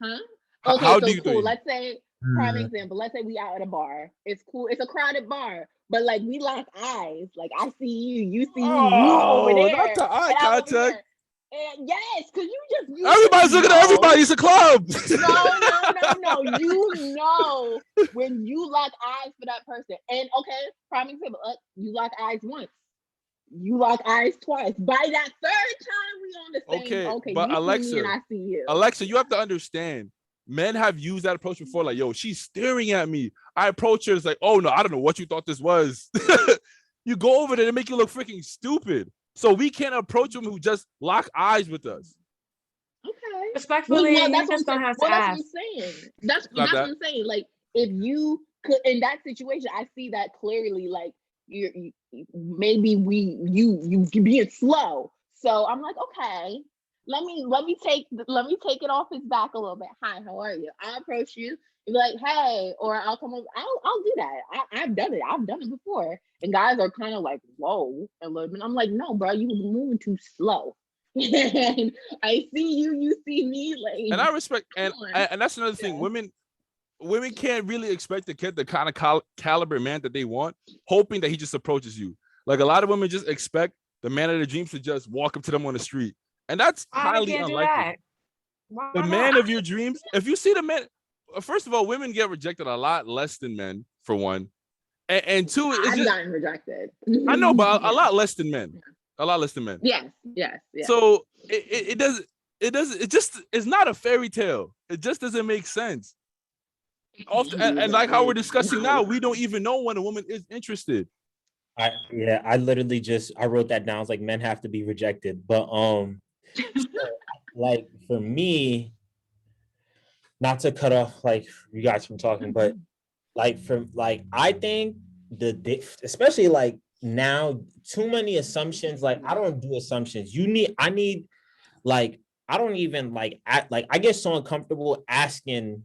Huh? Okay, how so do you cool. Let's say, prime example, let's say we out at a bar. It's cool. It's a crowded bar. But like we lock eyes. Like I see you see me, you over there. Not the eye contact. And yes, because everybody's looking at everybody. It's a club. No. When you lock eyes for that person. And okay, prime example, you lock eyes once. You lock eyes twice. By that third time, we on the same. Okay, but you Alexia, see me and I see you. Alexia, you have to understand. Men have used that approach before. Like, yo, she's staring at me. I approach her. It's like, oh no, I don't know what you thought this was. You go over there and make you look freaking stupid. So we can't approach them who just lock eyes with us. Okay. Respectfully, you just don't have to ask. That's what I'm saying. Like, if you could, in that situation, I see that clearly. Like, you maybe you being slow. So I'm like, okay, let me take it off his back a little bit. Hi, how are you? I'll approach you. Be like, hey, or I'll come over. I'll do that. I've done it before. And guys are kind of like, whoa, a little bit. I'm like, no, bro, you were moving too slow. And I see you see me. Like, and I respect, and that's another thing. Women can't really expect to get the kind of caliber man that they want, hoping that he just approaches you. Like a lot of women just expect the man of their dreams to just walk up to them on the street. And that's highly unlikely. The man of your dreams, if you see the man, first of all, women get rejected a lot less than men, for one. And two, I've gotten rejected. I know, but a lot less than men. A lot less than men. Yes. So it's not a fairy tale. It just doesn't make sense. Also, and like how we're discussing now, we don't even know when a woman is interested. I literally I wrote that down. I was like, men have to be rejected. But like for me, not to cut off like you guys from talking, but like from like I think especially like now too many assumptions. Like I don't do assumptions. I need like I don't even like act like I get so uncomfortable asking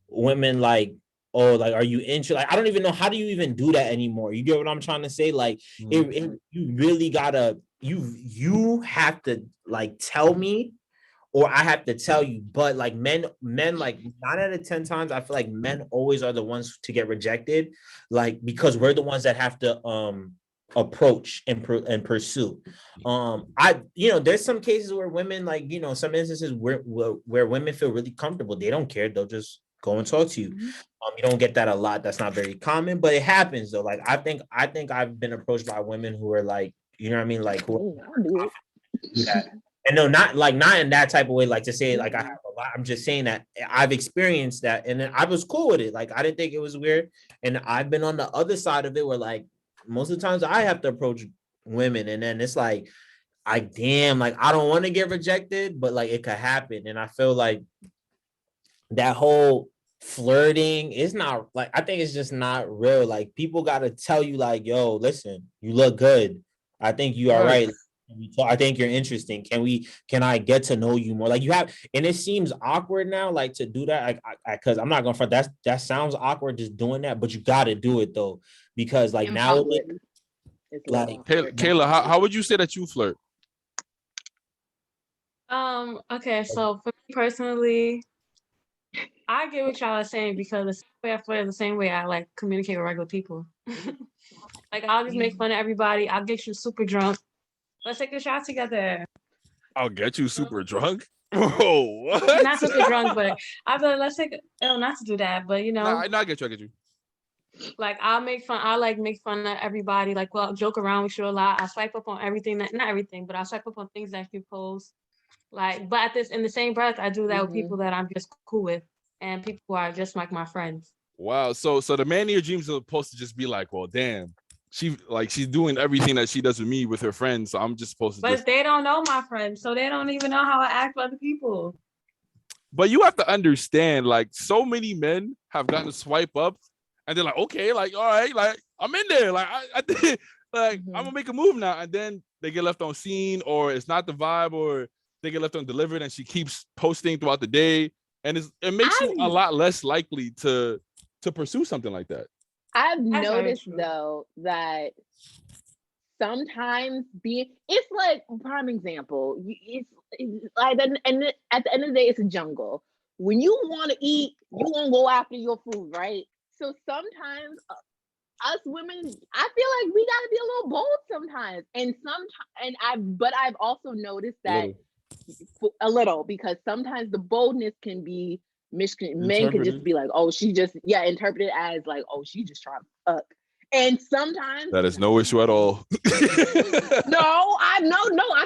women like, oh, like, are you into, like, I don't even know, how do you even do that anymore? You get what I'm trying to say? Like you really gotta, you have to like tell me, or I have to tell you. But like men like 9 out of 10 times, I feel like men always are the ones to get rejected, like because we're the ones that have to approach and pursue. There's some cases where women, like, some instances where women feel really comfortable, they don't care, they'll just go and talk to you. You don't get that a lot. That's not very common, but it happens though. Like I think I've been approached by women who are like, you know what I mean, like who do that. And no, not in that type of way, like to say like I have a lot. I'm just saying that I've experienced that, and then I was cool with it. Like I didn't think it was weird, and I've been on the other side of it where like most of the times I have to approach women, and then it's like like I don't want to get rejected, but like it could happen, and I feel like that whole flirting is not, like, I think it's just not real. Like people got to tell you like, yo, listen, you look good. I think you are right. I think you're interesting. Can I get to know you more? Like you have, and it seems awkward now, like to do that. Because I'm not going for that sounds awkward just doing that, but you got to do it though, because like now, like Kayla, how would you say that you flirt? Okay, so for me personally, I get what y'all are saying, because the same way I flirt is the same way I like communicate with regular people. Like I'll just make fun of everybody. I'll get you super drunk. Let's take a shot together. I'll get you super drunk. Bro, what? Not super drunk, but I feel like let's take. Not to do that, but I get you. Like I'll make fun of everybody. Like, well, I'll joke around with you a lot. I swipe up on everything that, not everything, but I swipe up on things that you post. Like, but in the same breath, I do that with people that I'm just cool with, and people who are just like my friends. Wow. So the man in your dreams is supposed to just be like, well, damn, she's doing everything that she does with me with her friends. So I'm just supposed to. But they don't know my friends, so they don't even know how I act with other people. But you have to understand, like, so many men have gotten to swipe up, and they're like, okay, like, all right, like, I'm in there, like, I think, like, I'm gonna make a move now, and then they get left on scene, or it's not the vibe, or they get left undelivered, and she keeps posting throughout the day, and it makes you a lot less likely to pursue something like that. I've noticed though that sometimes it's like, prime example, it's like, and at the end of the day, it's a jungle. When you want to eat, you won't go after your food, right? So sometimes us women, I feel like we gotta be a little bold sometimes, but I've also noticed that a little, because sometimes the boldness can be men could just be like, oh, she just interpret it as like, oh, she just trying to fuck. And sometimes that is no issue at all. I've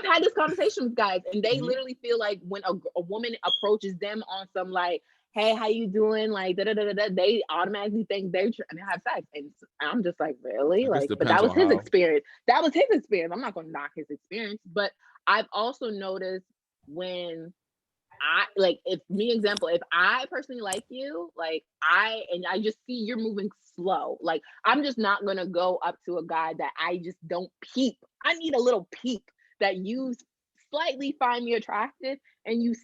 had this conversation with guys, and they literally feel like when a woman approaches them on some like, hey, how you doing? Like, they automatically think they're trying to have sex. And I'm just like, really? Like, but that was his experience. That was his experience. I'm not going to knock his experience. But I've also noticed when if I personally like you, like I just see you're moving slow. Like, I'm just not going to go up to a guy that I just don't peep. I need a little peep that you slightly find me attractive, and you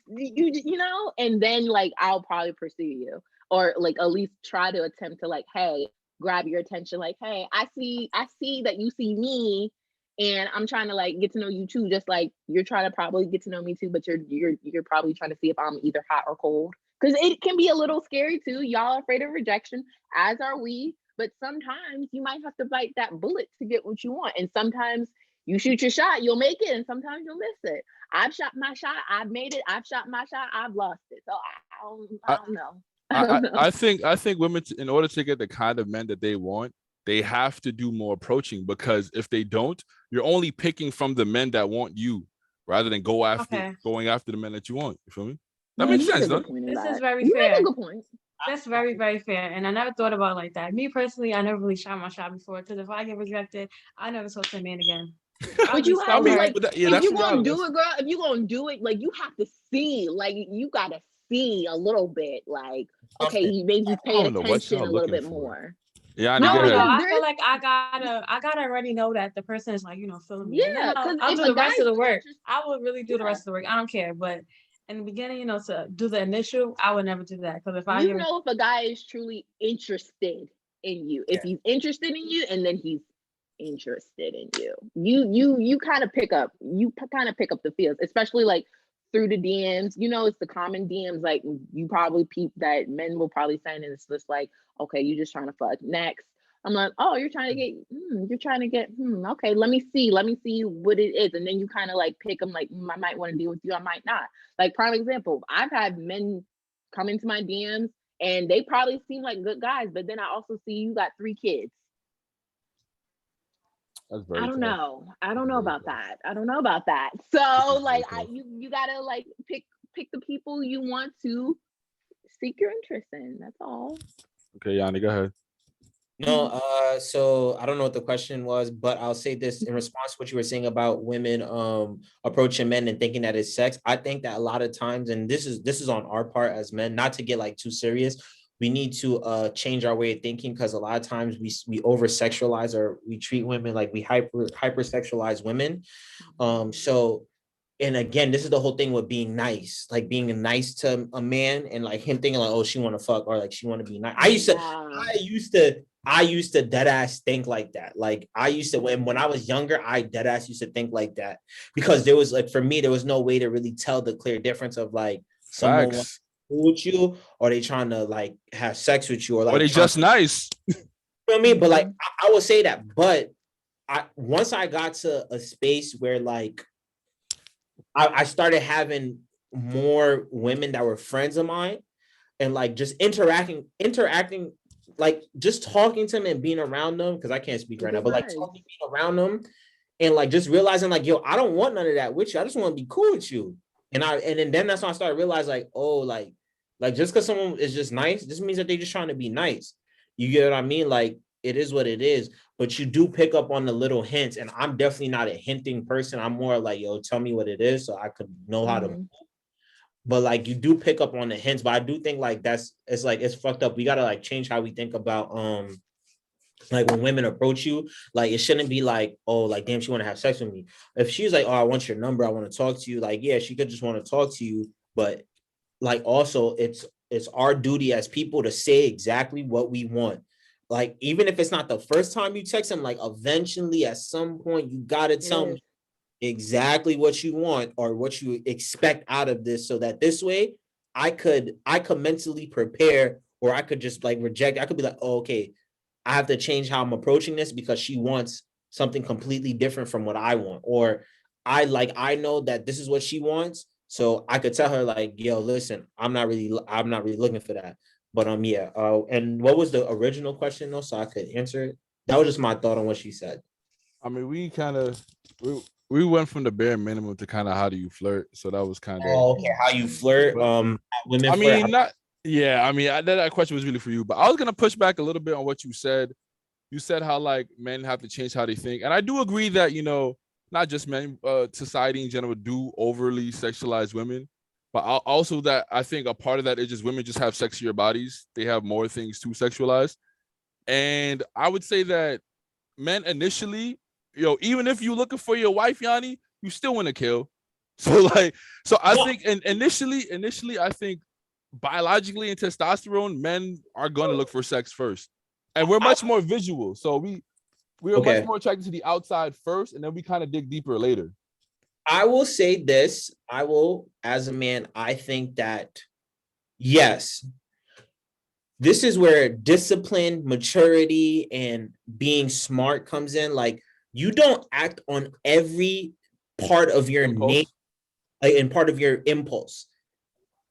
know, and then like I'll probably pursue you, or like at least try to attempt to like, hey, grab your attention, like, hey, I see that you see me, and I'm trying to like get to know you too, just like you're trying to probably get to know me too, but you're probably trying to see if I'm either hot or cold, because it can be a little scary too. Y'all are afraid of rejection, as are we, but sometimes you might have to bite that bullet to get what you want, and sometimes you shoot your shot, you'll make it, and sometimes you'll miss it. I've shot my shot, I've made it. I've shot my shot, I've lost it. So I don't know. I think women, in order to get the kind of men that they want, they have to do more approaching, because if they don't, you're only picking from the men that want you rather than going after the men that you want. You feel me? That makes sense, though. This is very fair. Make a good point. That's very, very fair. And I never thought about it like that. Me personally, I never really shot my shot before, because if I get rejected, I never talk to a man again. But you have if you're gonna do it, girl, if you're gonna do it, like you have to see, like you gotta see a little bit, like, okay, maybe he's paying attention a little bit more. Yeah, no, I feel like I gotta already know that the person is like, feeling me. Yeah, I'll do the rest of the work. I will really do the rest of the work. I don't care. But in the beginning, to do the initial, I would never do that. Because if a guy is truly interested in you, if he's interested in you, and then he's interested in you kind of pick up the feels, especially like through the DMs. It's the common DMs, like you probably peep that men will probably send, and it's just like, okay, you just trying to fuck. Next, I'm like, oh, you're trying to get okay, let me see what it is. And then you kind of like pick them, like, I might want to deal with you, I might not. Like, prime example, I've had men come into my DMs and they probably seem like good guys, but then I also see you got 3 kids. I don't know about that. So like, you gotta like pick the people you want to seek your interest in. That's all. Okay, Yanni, go ahead. No, so I don't know what the question was, but I'll say this in response to what you were saying about women approaching men and thinking that it's sex. I think that a lot of times, and this is on our part as men, not to get like too serious, we need to change our way of thinking, because a lot of times we over sexualize, or we treat women like we hyper sexualize women. So, and again, this is the whole thing with being nice, like being nice to a man and like him thinking like, oh, she want to fuck, or like she want to be nice. I used to dead ass think like that. Like I used to, when I was younger, I dead ass used to think like that, because there was like, for me, there was no way to really tell the clear difference of like someone wants to fool with you, or they trying to like have sex with you, or like, or they just nice. You know what I mean? But like, I would say that, but once I got to a space where like, I started having more women that were friends of mine, and like just interacting, like just talking to them and being around them, because I can't speak right now, but like talking, being around them, and like just realizing like, yo, I don't want none of that with you. I just want to be cool with you. And then that's when I started realizing like, oh, like just because someone is just nice, this means that they're just trying to be nice. You get what I mean? Like, it is what it is, but you do pick up on the little hints. And I'm definitely not a hinting person. I'm more like, yo, tell me what it is so I could know how to move. But like, you do pick up on the hints. But I do think like it's fucked up. We gotta like change how we think about like when women approach you. Like, it shouldn't be like, oh, like, damn, she want to have sex with me. If she's like, oh, I want your number, I want to talk to you, like, yeah, she could just want to talk to you. But like, also it's our duty as people to say exactly what we want. Like, even if it's not the first time you text them, like eventually at some point you gotta tell me exactly what you want or what you expect out of this, so that this way I could mentally prepare, or I could just like reject. I could be like, oh, okay, I have to change how I'm approaching this because she wants something completely different from what I want, or I know that this is what she wants, so I could tell her like, yo, listen, I'm not really looking for that. But yeah. And what was the original question though, so I could answer it? That was just my thought on what she said. I mean, we went from the bare minimum to kind of how do you flirt. So that was kind of okay. How you flirt? Women. I mean, not. Yeah, I mean, that question was really for you, but I was gonna push back a little bit on what you said. You said how like men have to change how they think, and I do agree that not just men, society in general do overly sexualize women, but also that I think a part of that is just women just have sexier bodies. They have more things to sexualize, and I would say that men initially, even if you're looking for your wife, Yanni, you still want to kill. So I think, and initially, I think biologically and testosterone, men are going to look for sex first, and we're much more visual. So we are much more attracted to the outside first, and then we kind of dig deeper later. I will say this. As a man, I think that yes, this is where discipline, maturity, and being smart comes in. Like, you don't act on every part of your nature, like, and part of your impulse.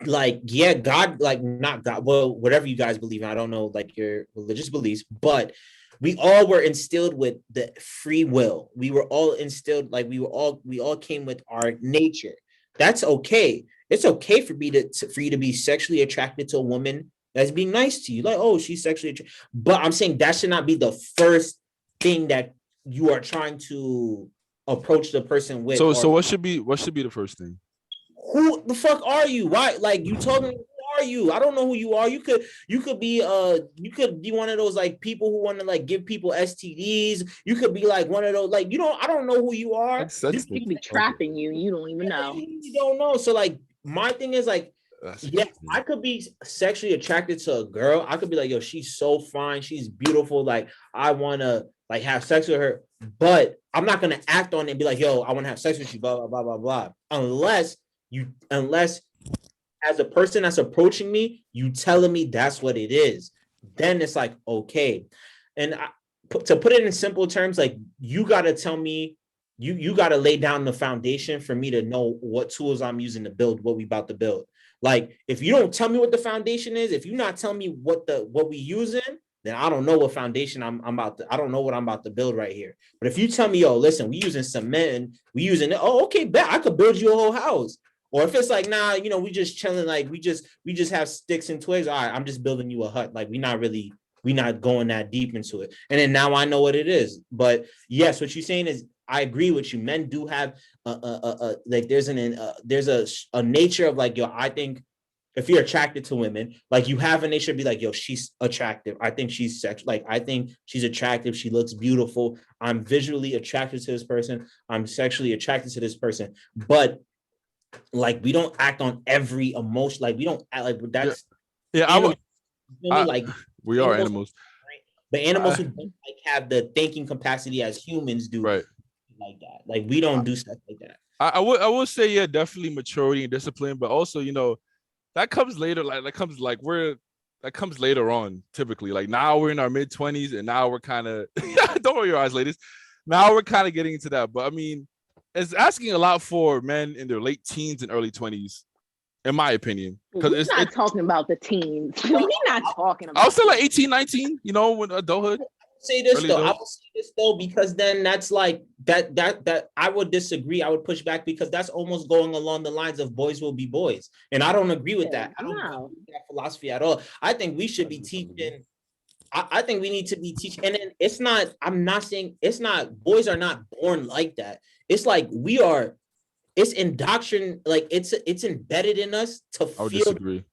Like, yeah, God, like, not God, well, whatever you guys believe in, I don't know like your religious beliefs, but we all were instilled with the free will. We were all instilled, like we all came with our nature. That's okay. It's okay for you to be sexually attracted to a woman that's being nice to you. Like, oh, she's sexually attracted. But I'm saying that should not be the first thing that you are trying to approach the person with. So what should be the first thing? who the fuck are you? Why? Like, you told me, who are you? I don't know who you are. You could be one of those like people who want to like give people STDs. You could be like one of those like, I don't know who you are. That's She could be trapping you. You don't even know. You don't know. So like, my thing is like, yeah, I could be sexually attracted to a girl. I could be like, yo, she's so fine, she's beautiful. Like, I want to like have sex with her, but I'm not gonna act on it and be like, yo, I want to have sex with you, blah blah blah blah blah. Unless as a person that's approaching me, you telling me that's what it is, then it's like okay. And to put it in simple terms, like you gotta tell me, you gotta lay down the foundation for me to know what tools I'm using to build what we about to build. Like, if you don't tell me what the foundation is, if you're not telling me what we using, then I don't know what foundation I don't know what I'm about to build right here. But if you tell me, yo, listen, we using cement, and we using it, oh, okay, bet I could build you a whole house. Or if it's like, nah, we just chilling, like we just have sticks and twigs. All right, I'm just building you a hut. Like, we not going that deep into it. And then now I know what it is. But yes, what you're saying is, I agree with you. Men do have like there's a nature of like, yo, I think if you're attracted to women, like you have a nature to be like, yo, she's attractive. I think she's like, I think she's attractive. She looks beautiful. I'm visually attracted to this person. I'm sexually attracted to this person. But like, we don't act on every emotion. Like, we don't act like that's like we are animals. The animals who don't like have the thinking capacity as humans do, right? Like that. Like, we don't do stuff like that. I would say, yeah, definitely maturity and discipline, but also, that comes later. That comes later on. Typically, like now we're in our mid-20s, and now we're kind of don't roll your eyes, ladies. Now we're kind of getting into that, but I mean, it's asking a lot for men in their late teens and early 20s, in my opinion. Because it's not talking about the teens. We're not talking about. I was still like 18, 19. When adulthood. I would say this though, because then that's like that I would disagree. I would push back, because that's almost going along the lines of boys will be boys, and I don't agree with that. I don't agree with that philosophy at all. I think we should be teaching. I think we need to be teaching, and then it's not. I'm not saying it's not. Boys are not born like that. It's like we are. It's indoctrination. Like it's embedded in us to feel. I would disagree.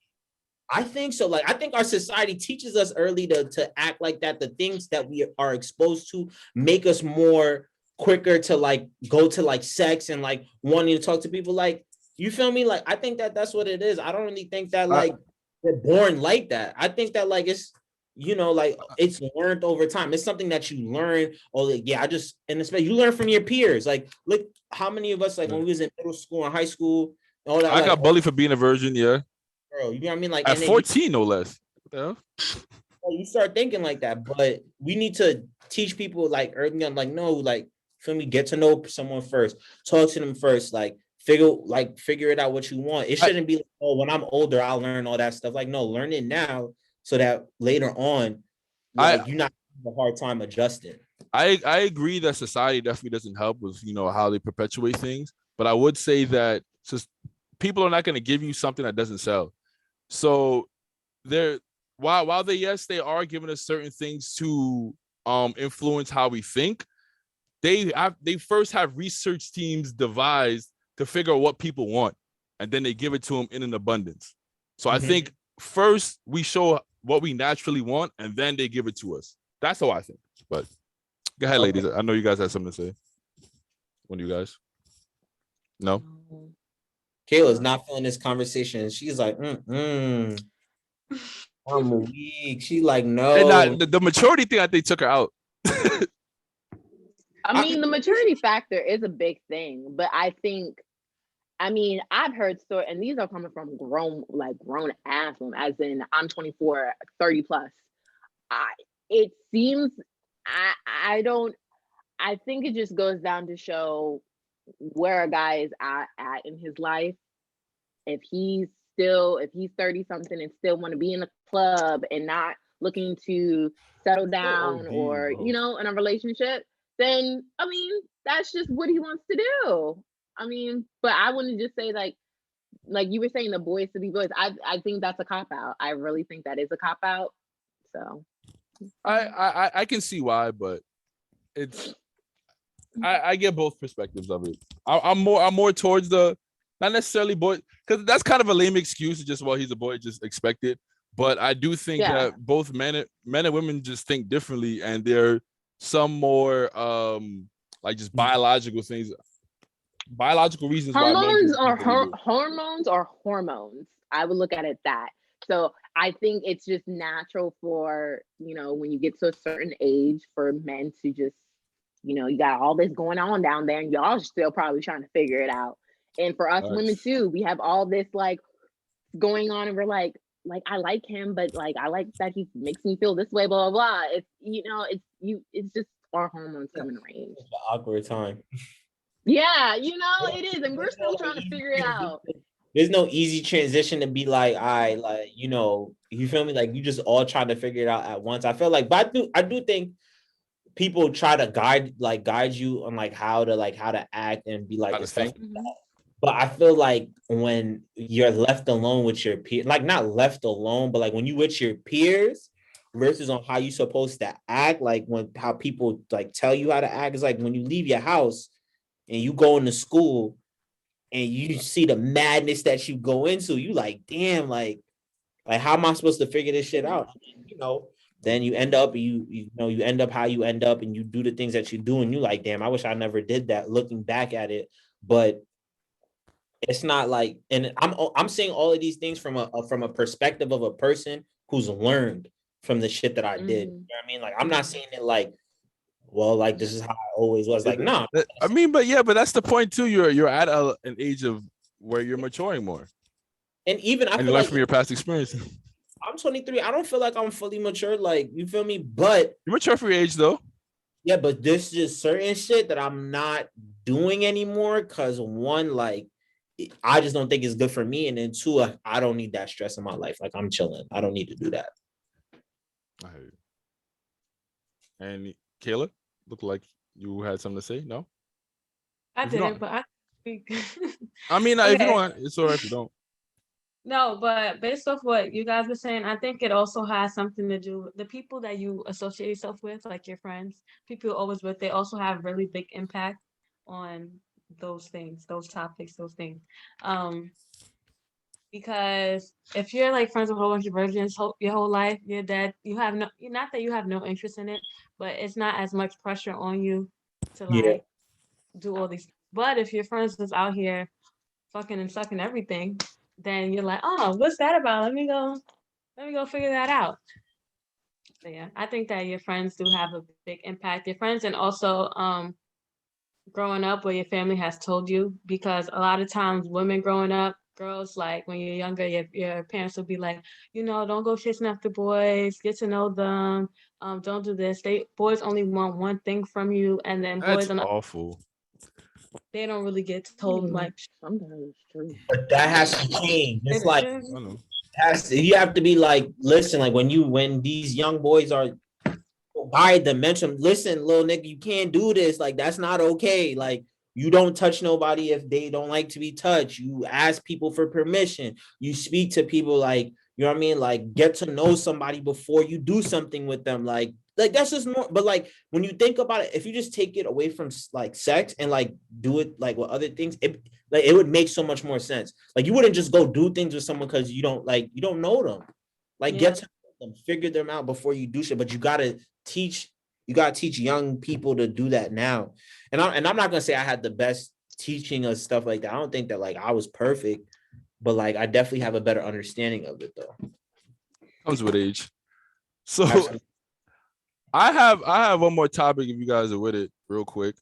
I think so. Like, I think our society teaches us early to act like that. The things that we are exposed to make us more quicker to like go to like sex and like wanting to talk to people. Like, you feel me? Like, I think that's what it is. I don't really think that like we're born like that. I think that like it's, like it's learned over time. It's something that you learn. Oh, like, yeah, and especially you learn from your peers. Like, look how many of us, like when we was in middle school and high school, all that. I got bullied for being a virgin, yeah. Bro, you know what I mean? Like at 14, no less. Yeah. You start thinking like that, but we need to teach people like early on, like, no, like, feel me, get to know someone first, talk to them first, like figure it out what you want. It shouldn't be like, oh, when I'm older, I'll learn all that stuff. Like, no, learn it now so that later on, like, you're not having a hard time adjusting. I agree that society definitely doesn't help with how they perpetuate things, but I would say that just people are not going to give you something that doesn't sell. So while they are giving us certain things to influence how we think, they first have research teams devised to figure out what people want, and then they give it to them in an abundance. So I think first we show what we naturally want, and then they give it to us. That's how I think. But go ahead, ladies. I know you guys have something to say. One of you guys? No? Kayla's not feeling this conversation. She's like, I'm weak. She like, no. And the maturity thing, I think, took her out. I mean, the maturity factor is a big thing, but I think, I've heard stories, and these are coming from grown ass women, as in I'm 24, 30 plus. It seems, I think it just goes down to show where a guy is at in his life. If he's 30 something and still want to be in a club and not looking to settle down or in a relationship, then that's just what he wants to do. But I wouldn't just say like you were saying, the boys to be boys. I think that's a cop out. I really think that is a cop out. So I can see why, but it's I get both perspectives of it. I'm more towards the not necessarily boy, because that's kind of a lame excuse. Just he's a boy, just expect it. But I do think that both men and women just think differently, and there are some more like just biological things, biological reasons why men hormones are hormones. I would look at it that. So I think it's just natural for, when you get to a certain age for men to just, you got all this going on down there and y'all still probably trying to figure it out. And for us women too, we have all this like going on and we're like I like him, but like I like that he makes me feel this way, blah blah blah. It's it's just our hormones coming range. It's an awkward time. Yeah, it is, and we're still trying to figure it out. There's no easy transition to be like, you feel me? Like you just all trying to figure it out at once. I feel like, but I do think people try to guide you on like how to act and be like, stuff like that. But I feel like when you're left alone with your peers, like not left alone, but like when you with your peers versus on how you supposed to act, like how people like tell you how to act, is like when you leave your house and you go into school and you see the madness that you go into, you like, damn, like how am I supposed to figure this shit out? Then you end up, you end up how you end up, and you do the things that you do, and you like, damn, I wish I never did that. Looking back at it, but it's not like, and I'm saying all of these things from a perspective of a person who's learned from the shit that I did. You know what I mean? Like I'm not saying it like, well, like this is how I always was. Like, no. I mean, but that's the point too. You're at an age of where you're maturing more, and even I feel learn like from your past experience. I'm 23. I don't feel like I'm fully mature. Like, you feel me? But you're mature for your age, though. Yeah, but there's just certain shit that I'm not doing anymore. Cause one, like, I just don't think it's good for me, and then two, I don't need that stress in my life. Like, I'm chilling. I don't need to do that. I heard you. And Kayla, looked like you had something to say. No, I didn't, but I speak. I mean, if you don't, it's all right if you don't. No, but based off what you guys were saying, I think it also has something to do with the people that you associate yourself with, like your friends, people you're always with. They also have really big impact on those things, those topics, those things. Because if you're like friends with a whole bunch of virgins your whole life, you're dead. You have not that you have no interest in it, but it's not as much pressure on you to like do all these. But if your friends is out here fucking and sucking everything, then you're like, oh, what's that about? Let me go figure that out. So yeah, I think that your friends do have a big impact. Your friends, and also growing up where your family has told you, because a lot of times women growing up, girls, like when you're younger, your parents will be like, don't go chasing after boys, get to know them, don't do this. Boys only want one thing from you, and then boys are awful. They don't really get told much. Sometimes it's true. But that has to change. It's like you have to be like, listen, like when these young boys are guide them, mention, listen, little nigga, you can't do this. Like, that's not okay. Like, you don't touch nobody if they don't like to be touched. You ask people for permission. You speak to people like, you know what I mean? Like, get to know somebody before you do something with them. Like that's just more. But like, when you think about it, if you just take it away from like sex and like do it like with other things, it would make so much more sense. Like, you wouldn't just go do things with someone because you don't know them. Like, get to know them, figure them out before you do shit. But you gotta teach young people to do that now. And I'm not gonna say I had the best teaching of stuff like that. I don't think that like I was perfect, but like I definitely have a better understanding of it though. Comes with age. So I have one more topic if you guys are with it real quick.